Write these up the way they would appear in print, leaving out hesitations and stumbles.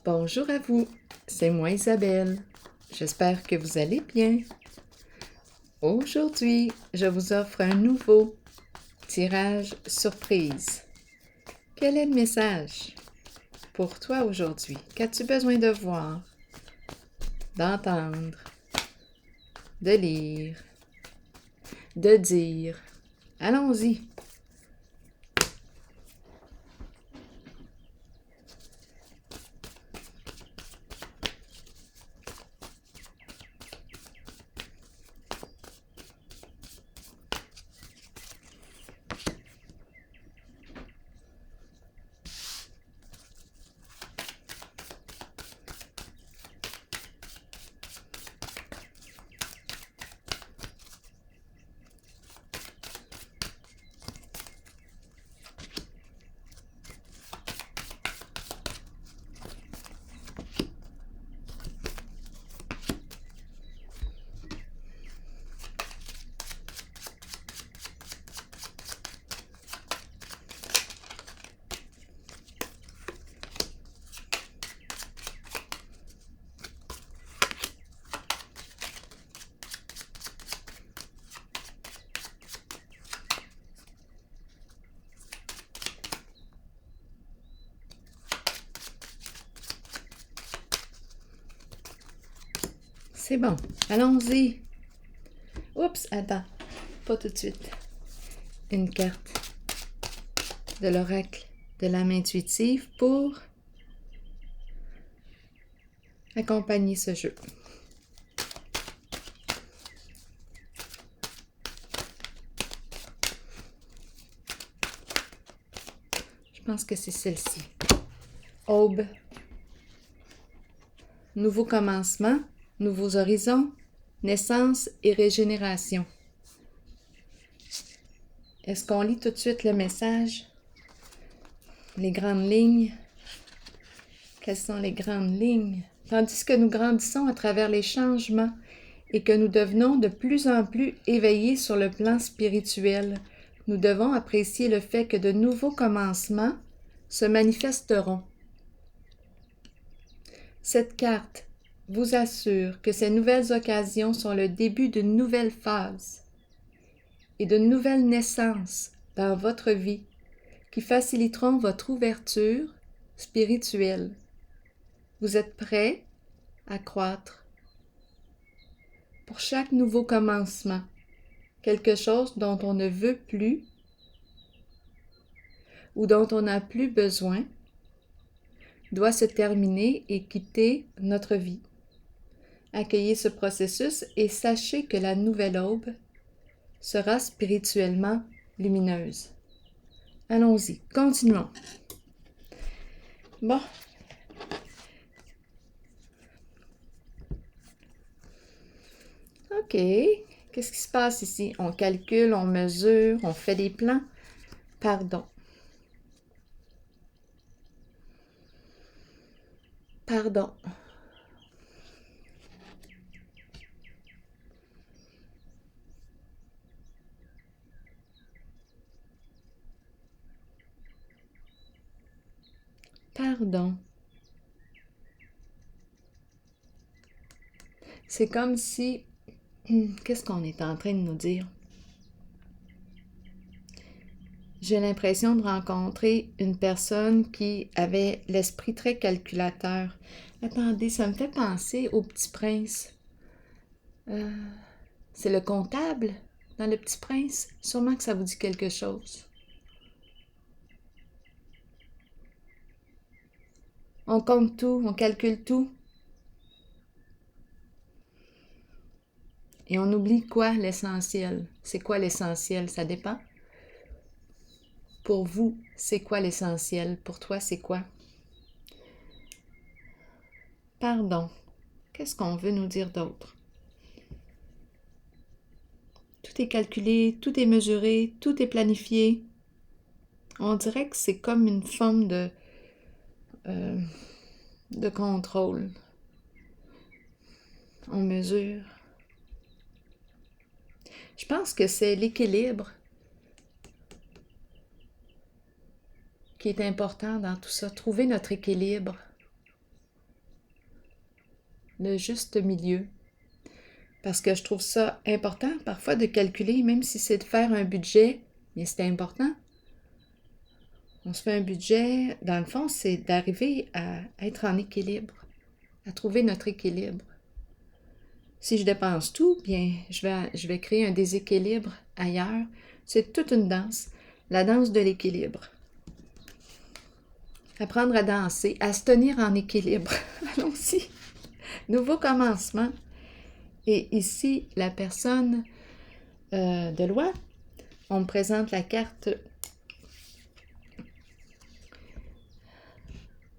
Bonjour à vous, c'est moi Isabelle. J'espère que vous allez bien. Aujourd'hui, je vous offre un nouveau tirage surprise. Quel est le message pour toi aujourd'hui? Qu'as-tu besoin de voir, d'entendre, de lire, de dire? Allons-y. C'est bon, allons-y. Oups, attends, pas tout de suite. Une carte de l'oracle de l'âme intuitive pour accompagner ce jeu. Je pense que c'est celle-ci. Aube. Nouveau commencement, nouveaux horizons, naissance et régénération. Est-ce qu'on lit tout de suite le message? Les grandes lignes? Quelles sont les grandes lignes? Tandis que nous grandissons à travers les changements et que nous devenons de plus en plus éveillés sur le plan spirituel, nous devons apprécier le fait que de nouveaux commencements se manifesteront. Cette carte vous assure que ces nouvelles occasions sont le début d'une nouvelle phase et de nouvelles naissances dans votre vie qui faciliteront votre ouverture spirituelle. Vous êtes prêts à croître. Pour chaque nouveau commencement, quelque chose dont on ne veut plus ou dont on n'a plus besoin doit se terminer et quitter notre vie. Accueillez ce processus et sachez que la nouvelle aube sera spirituellement lumineuse. Allons-y, continuons. Bon. OK. Qu'est-ce qui se passe ici? On calcule, on mesure, on fait des plans. Pardon. Pardon. Pardon. C'est comme si... Qu'est-ce qu'on est en train de nous dire? J'ai l'impression de rencontrer une personne qui avait l'esprit très calculateur. Attendez, ça me fait penser au Petit Prince. C'est le comptable dans le Petit Prince. Sûrement que ça vous dit quelque chose. On compte tout, on calcule tout. Et on oublie quoi, l'essentiel? C'est quoi l'essentiel? Ça dépend. Pour vous, c'est quoi l'essentiel? Pour toi, c'est quoi? Pardon. Qu'est-ce qu'on veut nous dire d'autre? Tout est calculé, tout est mesuré, tout est planifié. On dirait que c'est comme une forme de contrôle. On mesure. Je pense que c'est l'équilibre qui est important dans tout ça. Trouver notre équilibre. le juste milieu. Parce que je trouve ça important parfois de calculer, même si c'est de faire un budget, mais c'est important. On se fait un budget, dans le fond, c'est d'arriver à être en équilibre, à trouver notre équilibre. Si je dépense tout, bien, je vais créer un déséquilibre ailleurs. C'est toute une danse, la danse de l'équilibre. Apprendre à danser, à se tenir en équilibre. Allons-y. Nouveau commencement. Et ici, la personne de loi, on me présente la carte.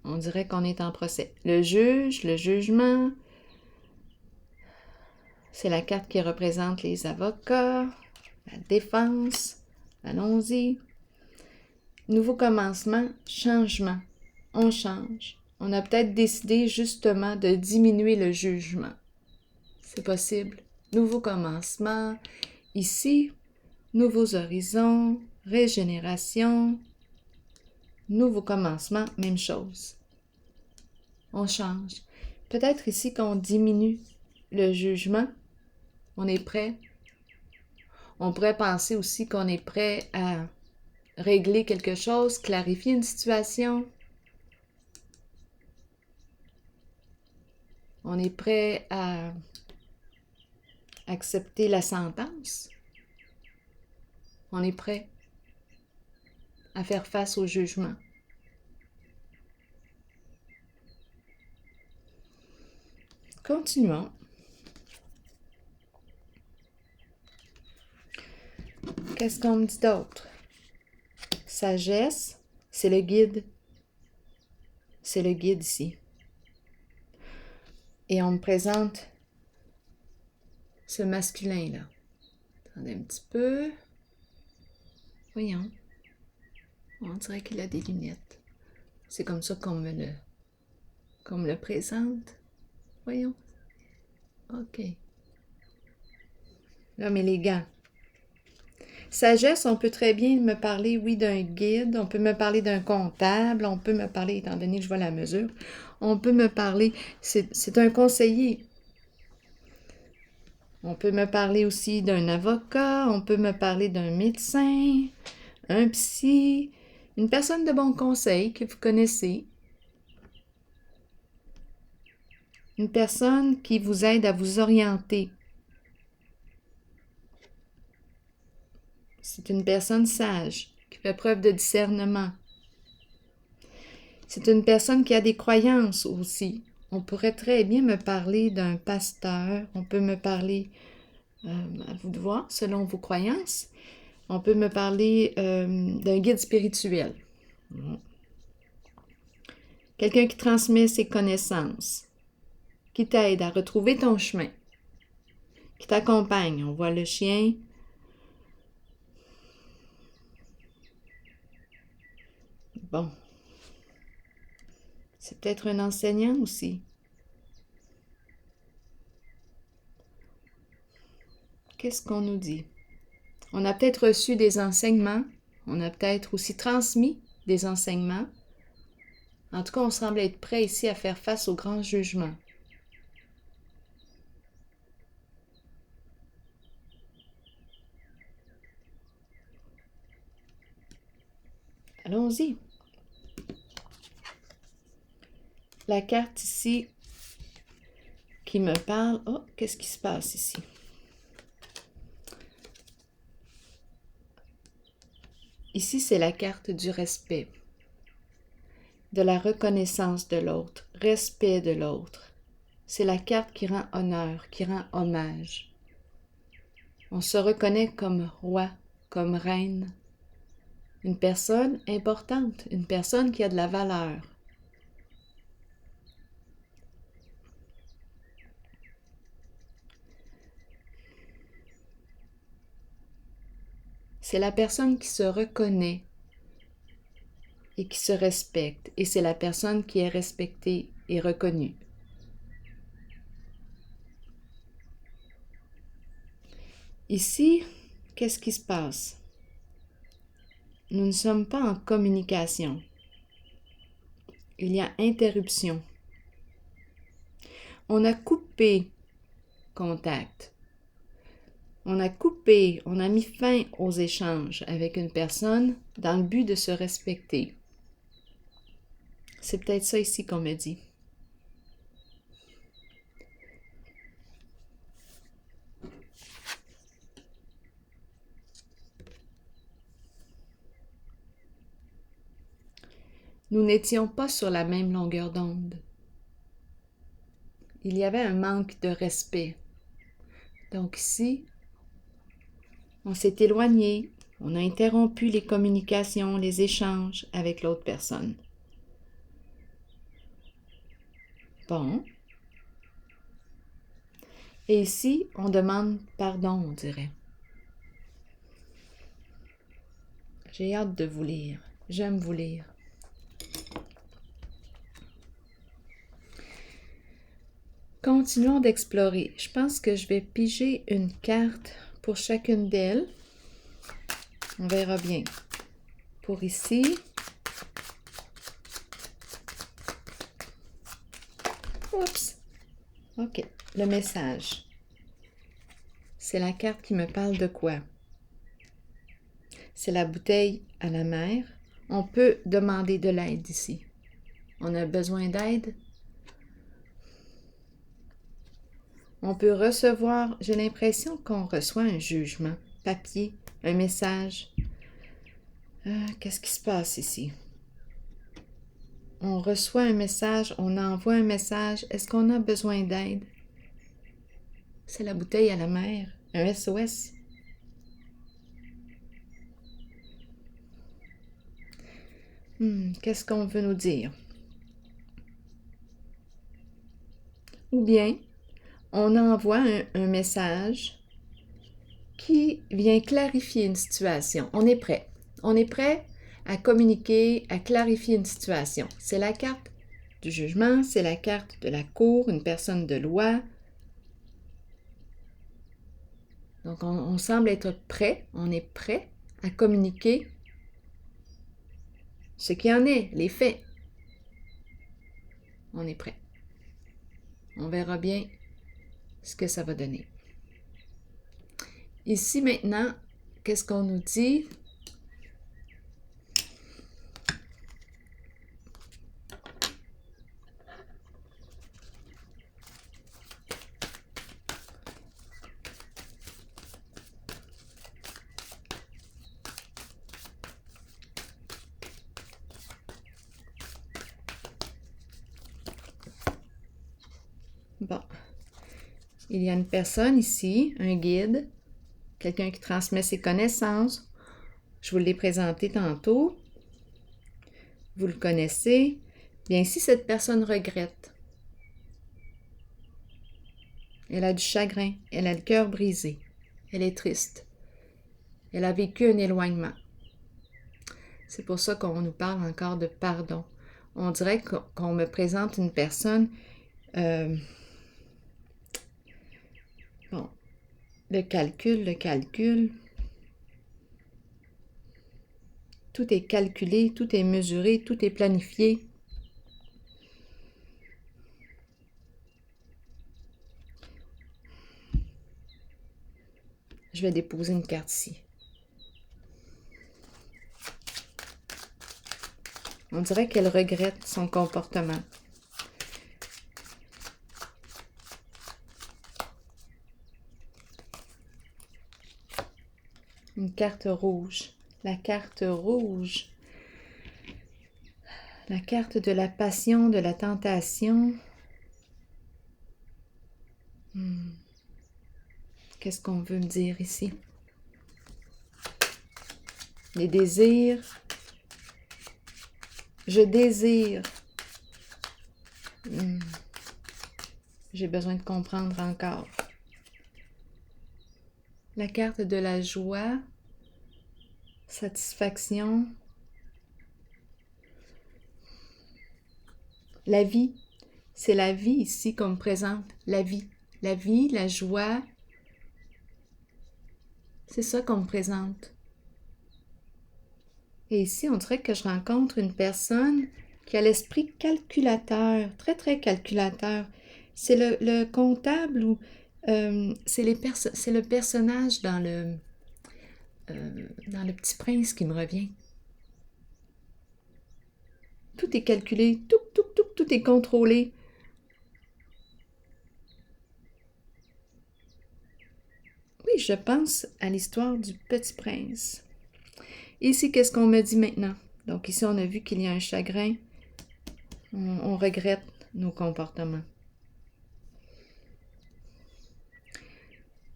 On dirait qu'on est en procès. Le juge, le jugement. C'est la carte qui représente les avocats, la défense. Allons-y. Nouveau commencement, changement. On change. On a peut-être décidé justement de diminuer le jugement. C'est possible. Nouveau commencement. Ici, nouveaux horizons, régénération. Nouveau commencement, même chose. On change. Peut-être ici qu'on diminue le jugement. On est prêt. On pourrait penser aussi qu'on est prêt à régler quelque chose, clarifier une situation. On est prêt à accepter la sentence. On est prêt à faire face au jugement. Continuons. Qu'est-ce qu'on me dit d'autre? Sagesse, c'est le guide. C'est le guide ici. Et on me présente ce masculin-là. Attendez un petit peu. Voyons. On dirait qu'il a des lunettes. C'est comme ça qu'on me le présente. Voyons. OK. L'homme élégant. Sagesse, on peut très bien me parler, oui, d'un guide, on peut me parler d'un comptable, on peut me parler, étant donné que je vois la mesure, on peut me parler, c'est un conseiller. On peut me parler aussi d'un avocat, on peut me parler d'un médecin, un psy, une personne de bon conseil que vous connaissez. Une personne qui vous aide à vous orienter. C'est une personne sage, qui fait preuve de discernement. C'est une personne qui a des croyances aussi. On pourrait très bien me parler d'un pasteur, on peut me parler, à vous de voir, selon vos croyances, on peut me parler d'un guide spirituel. Quelqu'un qui transmet ses connaissances, qui t'aide à retrouver ton chemin, qui t'accompagne. On voit le chien. Bon. C'est peut-être un enseignant aussi. Qu'est-ce qu'on nous dit? On a peut-être reçu des enseignements. On a peut-être aussi transmis des enseignements. En tout cas, on semble être prêt ici à faire face au grand jugement. Allons-y. La carte ici qui me parle. Oh, qu'est-ce qui se passe ici? Ici, c'est la carte du respect, de la reconnaissance de l'autre, respect de l'autre. C'est la carte qui rend honneur, qui rend hommage. On se reconnaît comme roi, comme reine. Une personne importante, une personne qui a de la valeur. C'est la personne qui se reconnaît et qui se respecte, et c'est la personne qui est respectée et reconnue. Ici, qu'est-ce qui se passe? Nous ne sommes pas en communication. Il y a interruption. On a coupé contact. On a mis fin aux échanges avec une personne dans le but de se respecter. C'est peut-être ça ici qu'on me dit. Nous n'étions pas sur la même longueur d'onde. Il y avait un manque de respect. Donc ici, on s'est éloigné, on a interrompu les communications, les échanges avec l'autre personne. Bon. Et ici, on demande pardon, on dirait. J'ai hâte de vous lire. J'aime vous lire. Continuons d'explorer. Je pense que je vais piger une carte pour chacune d'elles. On verra bien. Pour ici. Oups. OK. Le message. C'est la carte qui me parle de quoi? C'est la bouteille à la mer. On peut demander de l'aide ici. On a besoin d'aide. On peut recevoir, j'ai l'impression qu'on reçoit un jugement, papier, un message. Qu'est-ce qui se passe ici? On reçoit un message, on envoie un message. Est-ce qu'on a besoin d'aide? C'est la bouteille à la mer, un SOS. Qu'est-ce qu'on veut nous dire? Ou bien, on envoie un message qui vient clarifier une situation. On est prêt. On est prêt à communiquer, à clarifier une situation. C'est la carte du jugement, c'est la carte de la cour, une personne de loi. Donc, on semble être prêt, on est prêt à communiquer ce qu'il y en est, les faits. On est prêt. On verra bien ce que ça va donner. Ici, maintenant, qu'est-ce qu'on nous dit? Bon. Il y a une personne ici, un guide, quelqu'un qui transmet ses connaissances. Je vous l'ai présenté tantôt. Vous le connaissez. Bien, si cette personne regrette, elle a du chagrin, elle a le cœur brisé, elle est triste, elle a vécu un éloignement. C'est pour ça qu'on nous parle encore de pardon. On dirait qu'on me présente une personne... Bon, le calcul. Tout est calculé, tout est mesuré, tout est planifié. Je vais déposer une carte ici. On dirait qu'elle regrette son comportement. Une carte rouge. La carte rouge. La carte de la passion, de la tentation. Qu'est-ce qu'on veut me dire ici? Les désirs. Je désire. J'ai besoin de comprendre encore. La carte de la joie, satisfaction, la vie. C'est la vie ici qu'on me présente. La vie, la joie. C'est ça qu'on me présente. Et ici, on dirait que je rencontre une personne qui a l'esprit calculateur, très, très calculateur. C'est le comptable ou c'est le personnage dans le Petit Prince qui me revient. Tout est calculé, tout est contrôlé. Oui, je pense à l'histoire du Petit Prince. Ici, qu'est-ce qu'on me dit maintenant? Donc ici, on a vu qu'il y a un chagrin. On regrette nos comportements.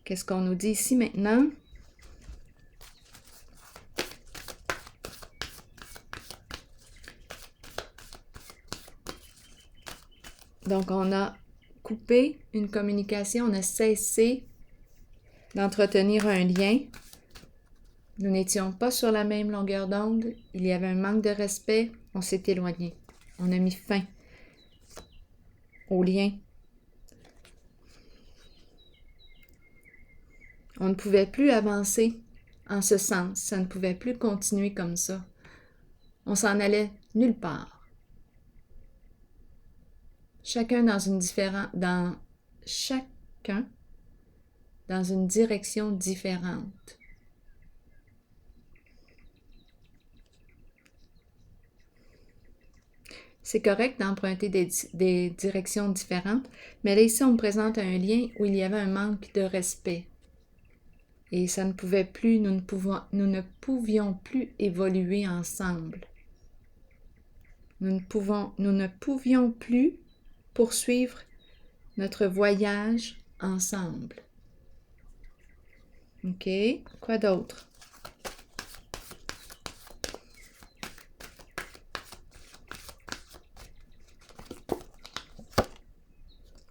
Qu'est-ce qu'on nous dit ici maintenant? Donc, on a coupé une communication, on a cessé d'entretenir un lien. Nous n'étions pas sur la même longueur d'onde, il y avait un manque de respect, on s'est éloigné. On a mis fin au lien. On ne pouvait plus avancer en ce sens, ça ne pouvait plus continuer comme ça. On s'en allait nulle part. Chacun dans une direction différente. C'est correct d'emprunter des directions différentes, mais là ici on me présente un lien où il y avait un manque de respect. Et ça ne pouvait plus, nous ne pouvions plus évoluer ensemble. Nous ne pouvions plus poursuivre notre voyage ensemble. OK? Quoi d'autre?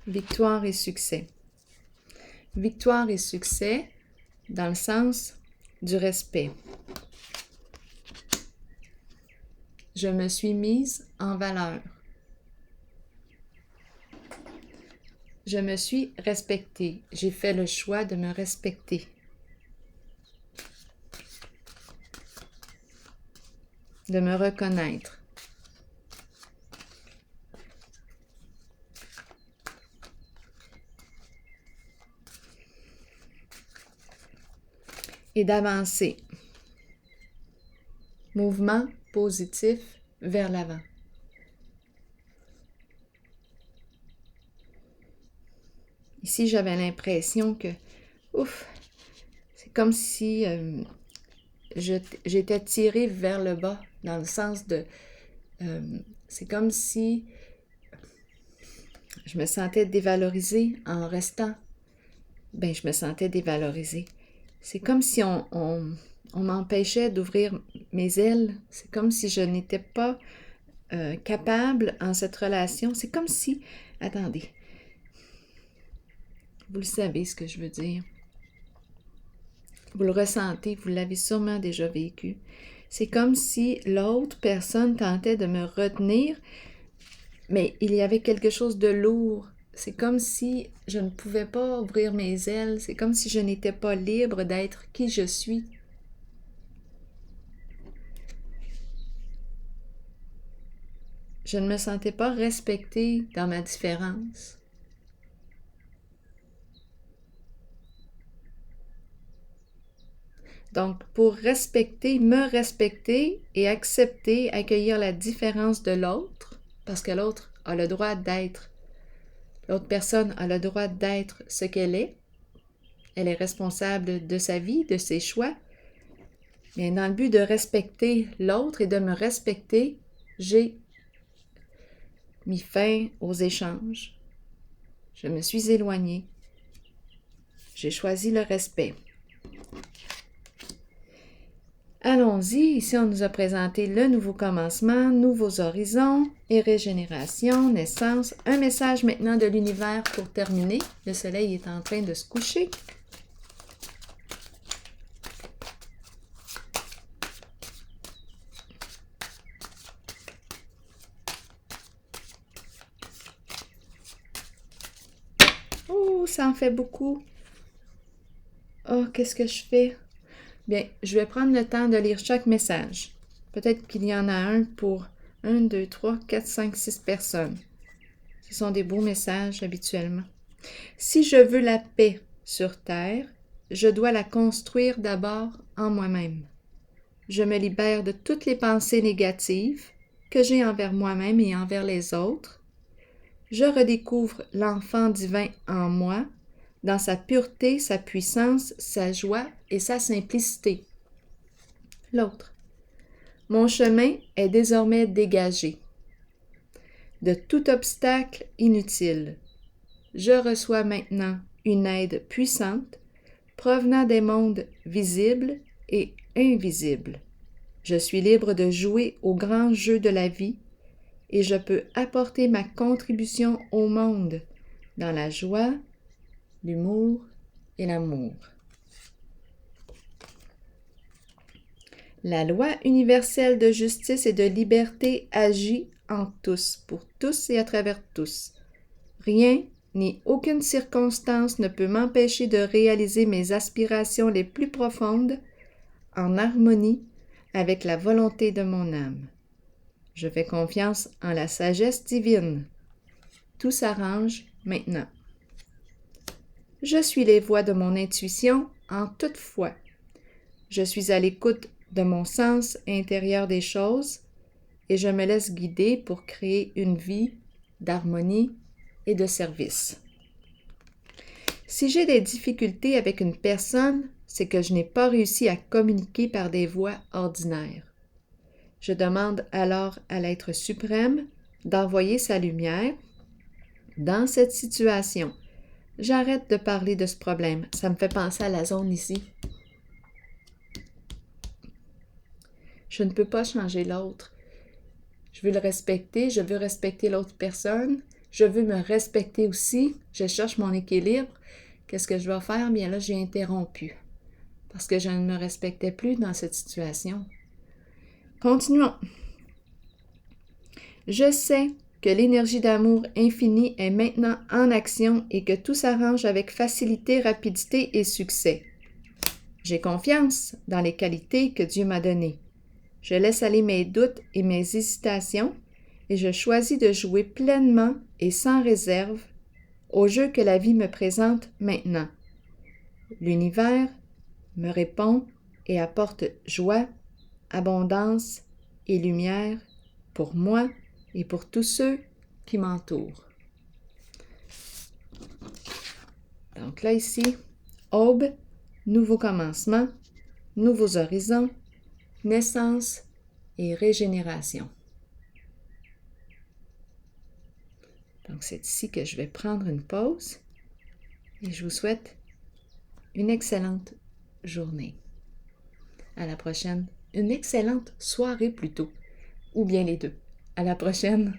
Victoire et succès. Victoire et succès dans le sens du respect. Je me suis mise en valeur. Je me suis respectée. J'ai fait le choix de me respecter. De me reconnaître. Et d'avancer. Mouvement positif vers l'avant. Ici, j'avais l'impression que, c'est comme si j'étais tirée vers le bas, dans le sens de, c'est comme si je me sentais dévalorisée en restant. Je me sentais dévalorisée. C'est comme si on m'empêchait d'ouvrir mes ailes. C'est comme si je n'étais pas capable en cette relation. C'est comme si, attendez, vous le savez ce que je veux dire. Vous le ressentez, vous l'avez sûrement déjà vécu. C'est comme si l'autre personne tentait de me retenir, mais il y avait quelque chose de lourd. C'est comme si je ne pouvais pas ouvrir mes ailes. C'est comme si je n'étais pas libre d'être qui je suis. Je ne me sentais pas respectée dans ma différence. Donc, pour me respecter et accepter, accueillir la différence de l'autre, parce que l'autre a le droit d'être, l'autre personne a le droit d'être ce qu'elle est. Elle est responsable de sa vie, de ses choix. Mais dans le but de respecter l'autre et de me respecter, j'ai mis fin aux échanges. Je me suis éloignée. J'ai choisi le respect. Allons-y, ici on nous a présenté le nouveau commencement, nouveaux horizons et régénération, naissance. Un message maintenant de l'univers pour terminer. Le soleil est en train de se coucher. Oh, ça en fait beaucoup. Oh, qu'est-ce que je fais? Bien, je vais prendre le temps de lire chaque message. Peut-être qu'il y en a un pour 1, 2, 3, 4, 5, 6 personnes. C'est sont des beaux messages habituellement. Si je veux la paix sur terre, je dois la construire d'abord en moi-même. Je me libère de toutes les pensées négatives que j'ai envers moi-même et envers les autres. Je redécouvre l'enfant divin en moi, dans sa pureté, sa puissance, sa joie et sa simplicité. L'autre. Mon chemin est désormais dégagé de tout obstacle inutile. Je reçois maintenant une aide puissante provenant des mondes visibles et invisibles. Je suis libre de jouer au grand jeu de la vie et je peux apporter ma contribution au monde dans la joie, l'humour et l'amour. La loi universelle de justice et de liberté agit en tous, pour tous et à travers tous. Rien ni aucune circonstance ne peut m'empêcher de réaliser mes aspirations les plus profondes en harmonie avec la volonté de mon âme. Je fais confiance en la sagesse divine. Tout s'arrange maintenant. Je suis les voies de mon intuition en toute foi. Je suis à l'écoute de mon sens intérieur des choses et je me laisse guider pour créer une vie d'harmonie et de service. Si j'ai des difficultés avec une personne, c'est que je n'ai pas réussi à communiquer par des voies ordinaires. Je demande alors à l'être suprême d'envoyer sa lumière dans cette situation. J'arrête de parler de ce problème. Ça me fait penser à la zone ici. Je ne peux pas changer l'autre. Je veux le respecter, je veux respecter l'autre personne, je veux me respecter aussi, je cherche mon équilibre. Qu'est-ce que je vais faire? Bien là, j'ai interrompu parce que je ne me respectais plus dans cette situation. Continuons. Je sais que l'énergie d'amour infini est maintenant en action et que tout s'arrange avec facilité, rapidité et succès. J'ai confiance dans les qualités que Dieu m'a données. Je laisse aller mes doutes et mes hésitations et je choisis de jouer pleinement et sans réserve au jeu que la vie me présente maintenant. L'univers me répond et apporte joie, abondance et lumière pour moi et pour tous ceux qui m'entourent. Donc là ici, aube, nouveau commencement, nouveaux horizons, naissance et régénération. Donc c'est ici que je vais prendre une pause et je vous souhaite une excellente journée. À la prochaine. Une excellente soirée plutôt, ou bien les deux. À la prochaine.